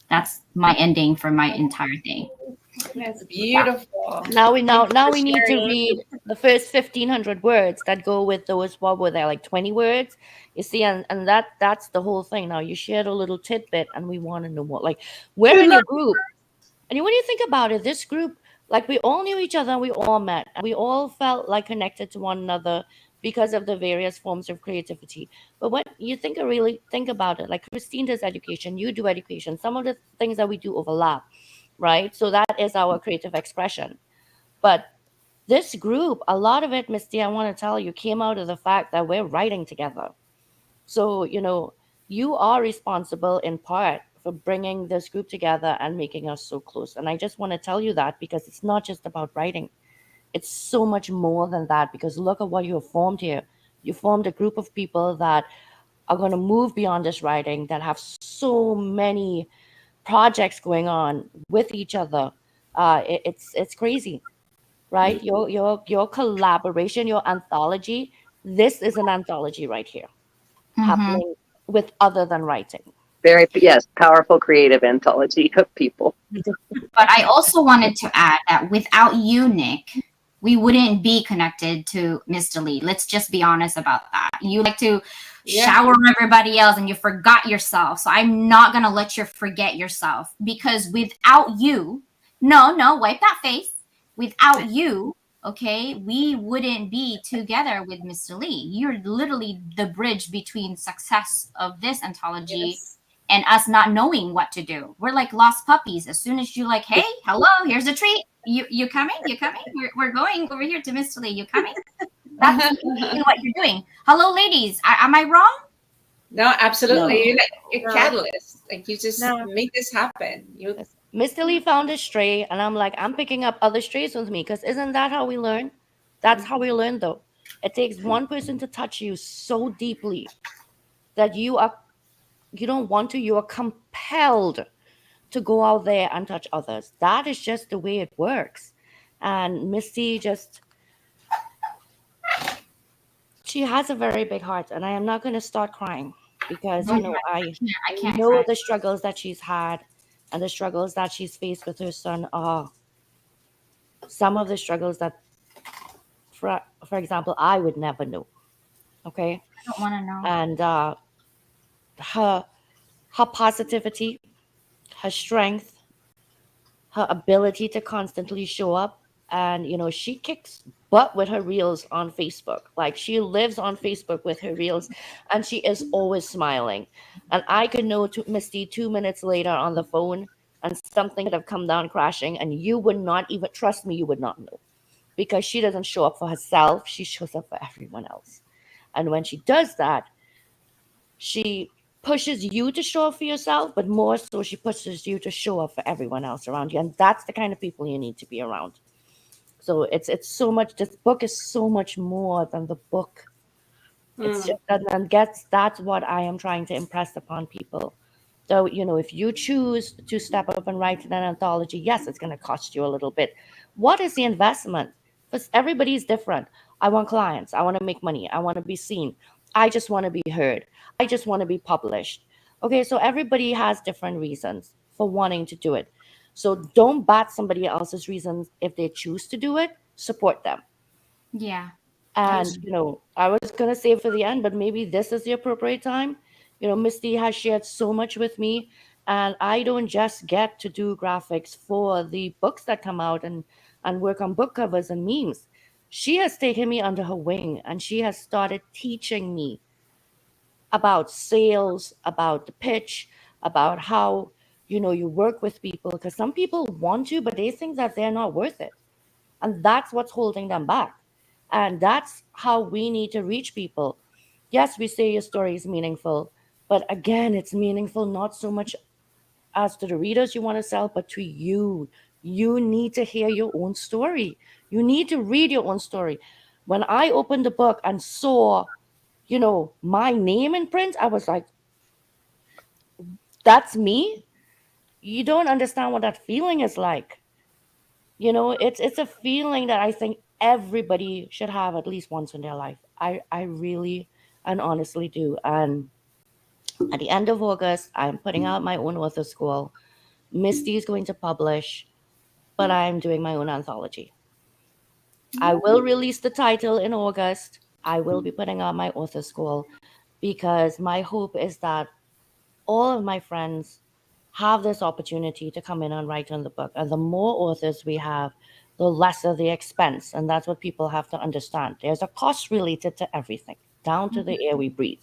That's my ending for my entire thing. That's beautiful. Now we Thank you for need to sharing. read the first 1,500 words that go with those. What were there, like 20 words? You see, and that's the whole thing. Now you shared a little tidbit, and we want to know more. Like, we're in a group, and when you think about it, this group, like, we all knew each other, and we all met, and we all felt like connected to one another because of the various forms of creativity. But when you really think about it, like, Christine does education, you do education, some of the things that we do overlap, right? So that is our creative expression. But this group, a lot of it, Misty, I want to tell you, came out of the fact that we're writing together. So, you are responsible in part for bringing this group together and making us so close. And I just want to tell you that, because it's not just about writing. It's so much more than that, because look at what you have formed here. You formed a group of people that are going to move beyond this writing, that have so many projects going on with each other. It's crazy, right? Your collaboration, your anthology. This is an anthology right here, happening with other than writing. Very, yes, powerful creative anthology of people. But I also wanted to add that without you, Nick, we wouldn't be connected to Mr. Lee. Let's just be honest about that. You like to shower everybody else, and you forgot yourself. So I'm not going to let you forget yourself, because without you, no, wipe that face. Without you, okay, we wouldn't be together with Mr. Lee. You're literally the bridge between success of this anthology and us not knowing what to do. We're like lost puppies. As soon as you like, hey, hello, here's a treat. You coming? We're going over here to Mr. Lee. You coming? That's what you're doing. Hello, ladies. Am I wrong? No, absolutely. No. You're like a catalyst. Like, you just make this happen. Mr. Lee found a stray, and I'm like, I'm picking up other strays with me, because isn't that how we learn? That's how we learn, though. It takes one person to touch you so deeply that you don't want to, you are compelled to go out there and touch others. That is just the way it works. And Misty she has a very big heart, and I am not going to start crying, because I know the struggles that she's had and the struggles that she's faced with her son are some of the struggles that, for example, I would never know. Okay? I don't want to know. And her positivity, her strength, her ability to constantly show up. And, she kicks butt with her reels on Facebook. Like, she lives on Facebook with her reels, and she is always smiling. And I could know Misty 2 minutes later on the phone, and something could have come down crashing, and you would not even, trust me, you would not know. Because she doesn't show up for herself. She shows up for everyone else. And when she does that, she pushes you to show up for yourself, but more so she pushes you to show up for everyone else around you. And that's the kind of people you need to be around. So it's so much. This book is so much more than the book. It's just that's what I am trying to impress upon people. So, if you choose to step up and write an anthology, yes, it's going to cost you a little bit. What is the investment? Because everybody's different. I want clients. I want to make money. I want to be seen. I just want to be heard. I just want to be published. Okay, so everybody has different reasons for wanting to do it. So don't bat somebody else's reasons. If they choose to do it, support them. Yeah. And, I was going to say for the end, but maybe this is the appropriate time. Misty has shared so much with me, and I don't just get to do graphics for the books that come out and work on book covers and memes. She has taken me under her wing, and she has started teaching me about sales, about the pitch, about how, you work with people, because some people want to, but they think that they're not worth it. And that's what's holding them back. And that's how we need to reach people. Yes, we say your story is meaningful, but again, it's meaningful not so much as to the readers you want to sell, but to you. You need to hear your own story. You need to read your own story. When I opened the book and saw, my name in print, I was like, that's me? You don't understand what that feeling is like. It's a feeling that I think everybody should have at least once in their life. I really and honestly do. And at the end of August, I'm putting out my own author school. Misty is going to publish, but I'm doing my own anthology. I will release the title in August. I will be putting out my author school, because my hope is that all of my friends have this opportunity to come in and write on the book. And the more authors we have, the lesser the expense. And that's what people have to understand. There's a cost related to everything, down to the air we breathe.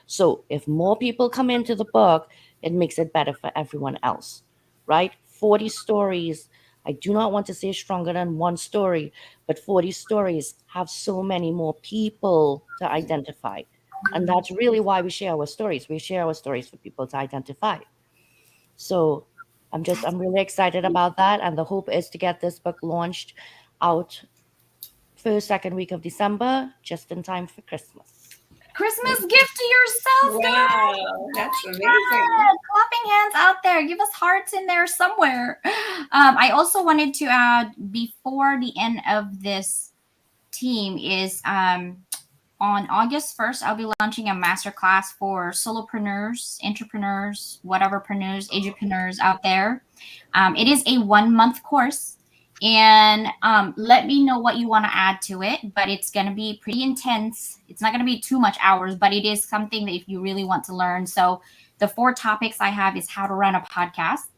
So if more people come into the book, it makes it better for everyone else, right? 40 stories. I do not want to say stronger than one story, but 40 stories have so many more people to identify. And that's really why we share our stories. We share our stories for people to identify. So I'm really excited about that. And the hope is to get this book launched out first, second week of December, just in time for Christmas. Christmas gift to yourself, guys. Wow, that's amazing. Yeah, clapping hands out there. Give us hearts in there somewhere. I also wanted to add, before the end of this team is on August 1st, I'll be launching a masterclass for solopreneurs, entrepreneurs, whateverpreneurs, agepreneurs out there. It is a 1-month course. And let me know what you want to add to it, but it's going to be pretty intense. It's not going to be too much hours, but it is something that if you really want to learn. So the 4 topics I have is how to run a podcast.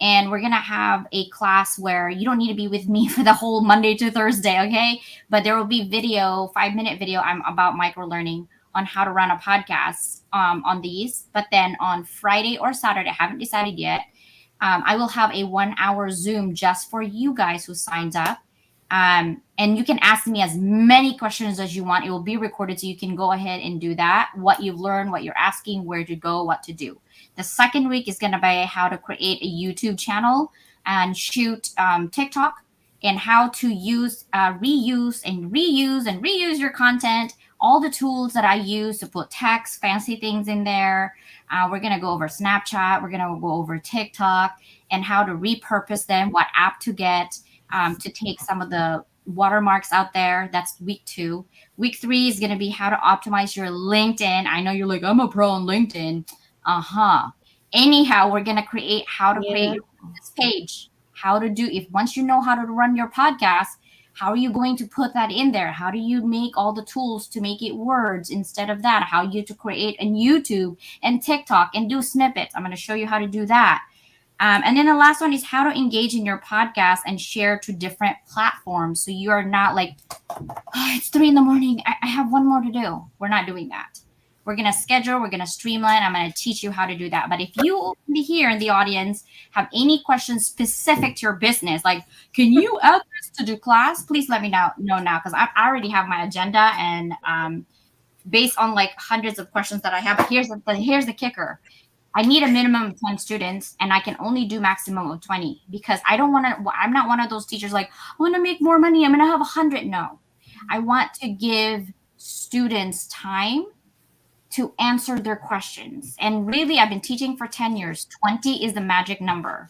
And we're going to have a class where you don't need to be with me for the whole Monday to Thursday, okay? But there will be video, 5-minute video about micro-learning on how to run a podcast on these. But then on Friday or Saturday, I haven't decided yet, I will have a 1-hour Zoom just for you guys who signs up. And you can ask me as many questions as you want. It will be recorded, so you can go ahead and do that. What you've learned, what you're asking, where to go, what to do. The second week is going to be how to create a YouTube channel and shoot TikTok, and how to use, reuse and reuse your content. All the tools that I use to put text, fancy things in there. We're going to go over Snapchat. We're going to go over TikTok and how to repurpose them, what app to get to take some of the watermarks out there. That's week 2. Week 3 is going to be how to optimize your LinkedIn. I know you're like, I'm a pro on LinkedIn. Anyhow, we're going to create how to create this page, how to do, if once you know how to run your podcast, how are you going to put that in there? How do you make all the tools to make it words instead of that? How you to create a YouTube and TikTok and do snippets. I'm going to show you how to do that. And then the last one is how to engage in your podcast and share to different platforms. So you are not like, oh, it's 3 a.m. I have one more to do. We're not doing that. We're going to schedule. We're going to streamline. I'm going to teach you how to do that. But if you here in the audience have any questions specific to your business, like, can you add this to do class? Please let me know now, because I already have my agenda, and based on like hundreds of questions that I have. Here's the kicker. I need a minimum of 10 students and I can only do maximum of 20 because I don't want to, I'm not one of those teachers like, I want to make more money. I'm going to have 100. No, I want to give students time to answer their questions. And really, I've been teaching for 10 years. 20 is the magic number.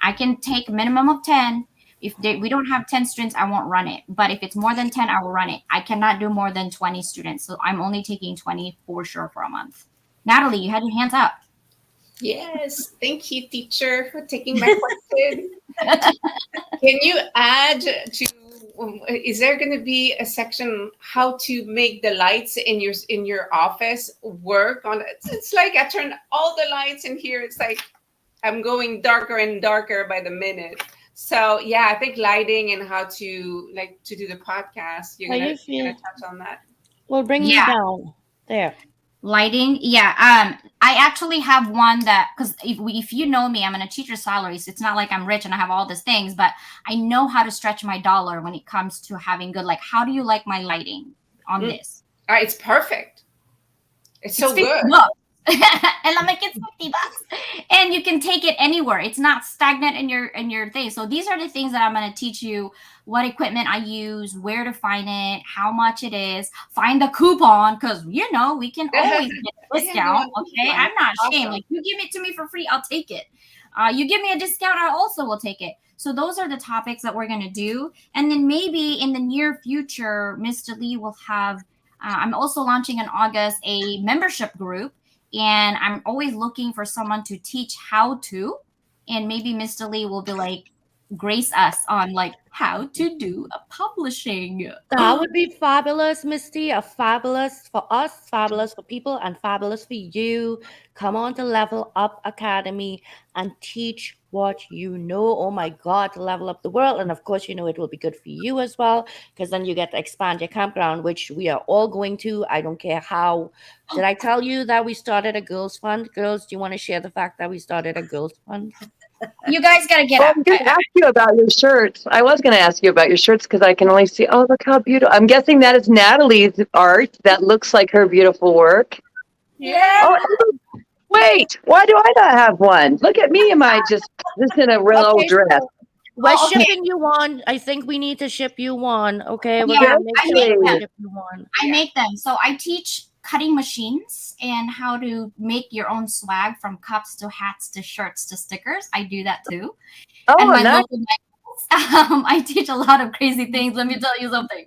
I can take a minimum of 10. If we don't have 10 students, I won't run it. But if it's more than 10, I will run it. I cannot do more than 20 students. So I'm only taking 20 for sure for a month. Natalie, you had your hands up. Yes, thank you, teacher, for taking my question. Can you add to? Is there going to be a section how to make the lights in your office work on it? It's like I turn all the lights in here. It's like I'm going darker and darker by the minute. So yeah, I think lighting and how to do the podcast. You're gonna touch on that. Well, bring me down there. Lighting, yeah. I actually have one that, because if you know me, I'm in a teacher's salary, so it's not like I'm rich and I have all these things, but I know how to stretch my dollar when it comes to having good, like, how do you like my lighting on this? It's perfect. It's so good. And I'm like, it's $50, and you can take it anywhere. It's not stagnant in your thing. So these are the things that I'm going to teach you: what equipment I use, where to find it, how much it is, find the coupon, because we can always get a discount. Okay, I'm not ashamed. Like, you give it to me for free, I'll take it. You give me a discount, I also will take it. So those are the topics that we're going to do, and then maybe in the near future, Mr. Lee will have. I'm also launching in August a membership group. And I'm always looking for someone to teach how to. And maybe Mr. Lee will be like, grace us on like how to do a publishing. That would be fabulous, Misty. Fabulous for us, fabulous for people, and fabulous for you. Come on to Level Up Academy and teach what you know. Oh my God, to level up the world. And of course, it will be good for you as well, because then you get to expand your campground, which we are all going to. I don't care how. Did I tell you that we started a girls' fund? Girls, do you want to share the fact that we started a girls' fund? You guys got to get up. I'm going to ask you about your shirts. I was going to ask you about your shirts because I can only see, oh, look how beautiful. I'm guessing that is Natalie's art. That looks like her beautiful work. Yeah. Oh, wait, why do I not have one? Look at me. Am I just in a real old dress? So we're shipping you one. I think we need to ship you one. Okay. We're Yeah, gonna make sure we ship you one. I make them. So I teach cutting machines and how to make your own swag, from cups to hats to shirts to stickers. I do that too. Oh, And my nice. local I teach a lot of crazy things. Let me tell you something.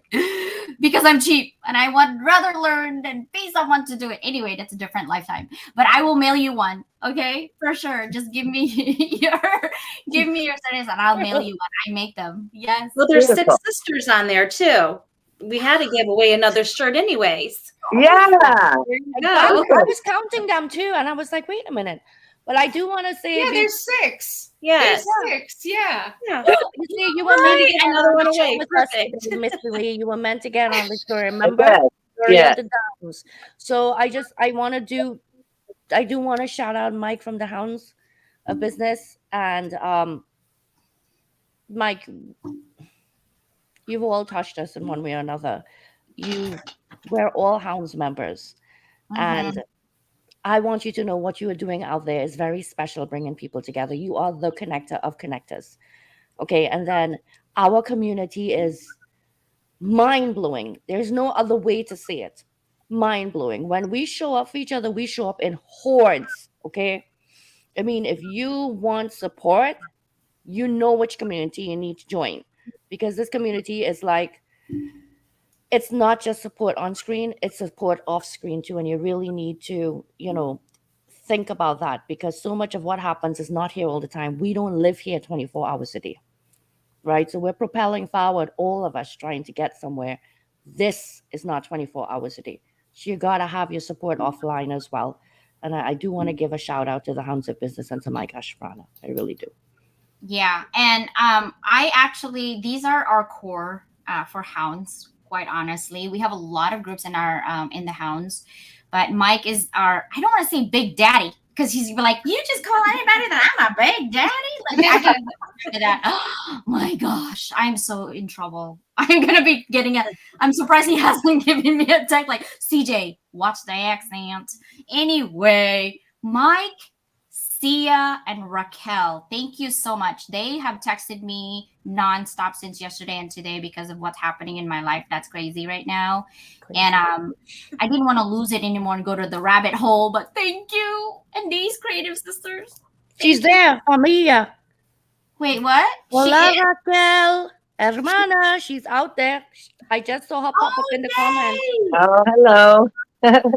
Because I'm cheap and I would rather learn than pay someone to do it. Anyway, that's a different lifetime. But I will mail you one. Okay, for sure. Just give me your cities and I'll mail you one. I make them. Yes. Well, there's Beautiful. 6 sisters on there too. We had to give away another shirt anyways. Yeah. There you I go. was counting them too, and I was like, wait a minute. But I do want to say, Yeah, there's 6. Yes. There's 6. Yeah. Yeah. you see, you were meant to get Another on one the show away. with us Perfect. today, Miss Lee. You were meant to get on the show. Remember? Okay. Story Yeah. of the Downs. So I do want to shout out Mike from the Hounds of Business, and Mike, you've all touched us in one way or another. We're all Hounds members, and I want you to know what you are doing out there is very special, bringing people together. You are the connector of connectors. Okay. And then our community is mind-blowing. There's no other way to say it. Mind-blowing. When we show up for each other, we show up in hordes. Okay. I mean, if you want support, you know which community you need to join, because this community is like, it's not just support on screen, it's support off screen too. And you really need to, think about that, because so much of what happens is not here all the time. We don't live here 24 hours a day, right? So we're propelling forward, all of us trying to get somewhere. This is not 24 hours a day. So you got to have your support offline as well. And I do want to give a shout out to the Hounds of Business and to Mike Ashprana. I really do. Yeah. And these are our core for Hounds. Quite honestly, we have a lot of groups in the Hounds, but Mike is I don't want to say big daddy, because he's like, you just call anybody that I'm a big daddy? Like, I can't do that. Oh my gosh, I'm so in trouble. I'm gonna be getting I'm surprised he hasn't given me a text like, CJ, watch the accent. Anyway, Mike Sia and Raquel. Thank you so much. They have texted me nonstop since yesterday and today because of what's happening in my life. That's crazy right now. And I didn't want to lose it anymore and go to the rabbit hole, but thank you. And these creative sisters. She's there, familia. Wait, what? Hola, She- Raquel. Hermana, she's out there. I just saw her pop up in the comments. yay! Oh, hello.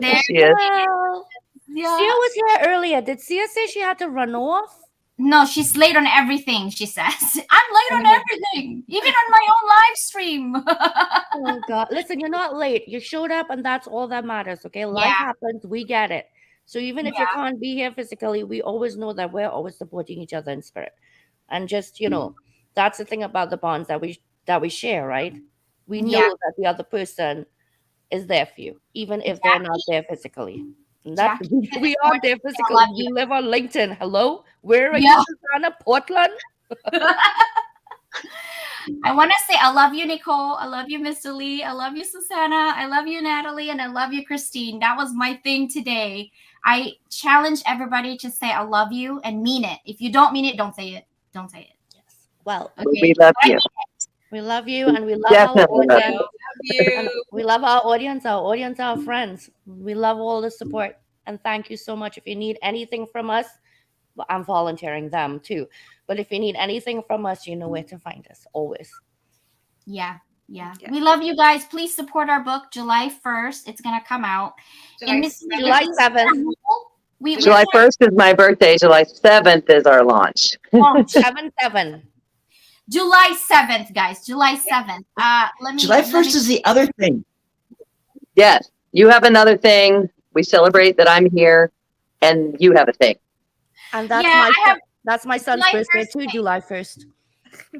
There She is. Well, Yeah. Sia was here earlier. Did Sia say she had to run off? No, she's late on everything, she says. I'm late on everything, even on my own live stream. Oh God! Listen, you're not late. You showed up, and that's all that matters. Okay, life Yeah. happens. We get it. So even if you Yeah. can't be here physically, we always know that we're always supporting each other in spirit. And just that's the thing about the bonds that we share, right? We know Yeah. that the other person is there for you, even if they're not there physically. And that Jackie, we are there physically. love We you. live on LinkedIn. Hello, where are Yeah. you, Susanna? Portland? I want to say I love you, Nicole. I love you, Mr. Lee. I love you, Susanna. I love you, Natalie. And I love you, Christine. That was my thing today. I challenge everybody to say I love you and mean it. If you don't mean it, don't say it. Don't say it. Yes. Well, Okay. We love you. we love you, and we love our Definitely love audience. you. And we love our audience, our friends. We love all the support. And thank you so much. If you need anything from us, well, I'm volunteering them too. But if you need anything from us, you know where to find us always. Yeah. Yeah. Yeah. We love you guys. Please support our book July 1st. It's going to come out. And Miss Lee, July this is 7th. cool. We July 1st is my birthday. July 7th is our launch. Oh, 7/7. July 7th, guys. July 7th. Let me July 1st is the other thing. Yes, you have another thing. We celebrate that I'm here, and you have a thing. And that's Yeah, that's my son's July birthday 1st too, thing. July 1st.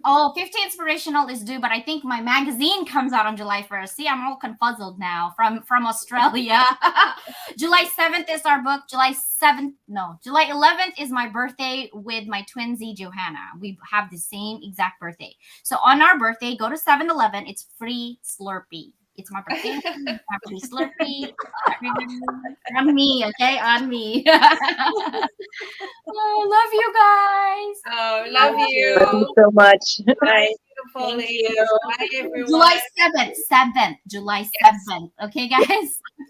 Oh, 50 Inspirational is due, but I think my magazine comes out on July 1st. See, I'm all confuzzled now from Australia. July 7th is our book. July 11th is my birthday with my twin Z, Johanna. We have the same exact birthday. So on our birthday, go to 7-Eleven. It's free Slurpee. It's my birthday. My free Slurpee. On me, okay? On me. Oh, love you guys. Oh, love Thank you. you so much. Bye, beautiful Thank ladies. you. Bye, everyone. July 7th. July 7th. Okay, guys?